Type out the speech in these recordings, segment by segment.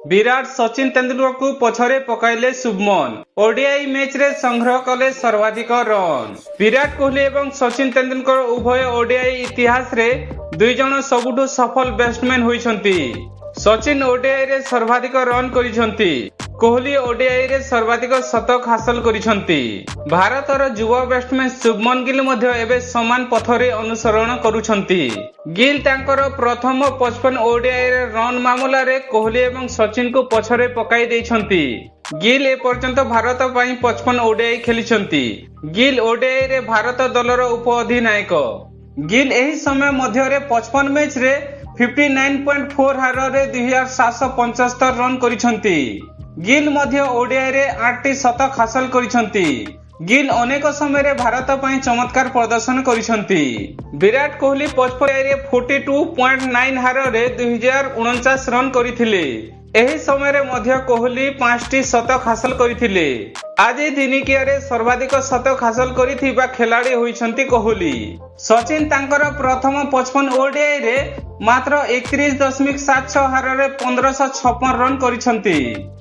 विराट सचिन तेंदुलकर को पछरे पकाइले Shubman. ODI match रे संग्रह कले सर्वाधिक रन। विराट कोहली एवं सचिन तेंदुलकर उभय ओडीआई इतिहास रे दुई जण सबुठु सफल बैट्समैन होइछंती। सचिन ओडीआई रे सर्वाधिक रन करिछंती। कोहली ओडीआई रे सर्वाधिक शतक हासिल करिछंती। भारतर युवा बैट्समैन शुभमन गिल मध्य एबे समान पथरे अनुसरण करुछंती। गिल तांकर प्रथम 55 ओडीआई रे रन मामला रे कोहली एवं सचिन को पछरे पकाई देइछंती। गिल ए पर्यंत भारत पई 55 ओडीआई खेलिछंती। गिल ओडीआई रे भारत दलर उप अधिनायक। गिल एही समय मध्य रे 55 मैच रे 59.4 हार रे 2775 रन करिछंती। गिल मध्य ओडीआई रे 8टी शतक हासिल करिछंती। गिल अनेक समय रे भारत पई चमत्कार प्रदर्शन करिछंती। विराट कोहली 55 रे 42.9 हार रे 2049 रन करिथिले। एही समय रे मध्य कोहली 5टी शतक हासिल करिथिले। आज दिनिकिया रे सर्वाधिक शतक हासिल करिथिबा खिलाड़ी होइछंती कोहली। सचिन तांकर प्रथम 55 ओडीआई रे मात्र 31.76 हार रे 1556 रन करिछंती।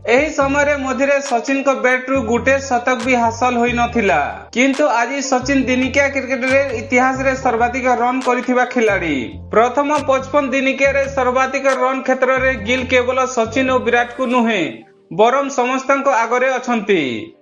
एही समय रे मध्यरे सचिन को बैट रु गुटे शतक भी हासिल होई नथिला। किंतु आज सचिन दिनिकिया क्रिकेट रे इतिहास रे सर्वाधिक रन करिथिबा खिलाड़ी। प्रथम 55 दिनिकिया रे सर्वाधिक रन क्षेत्र रे गिल केवल सचिन और विराट को नुहे बरम समस्तक आगरे अछंती।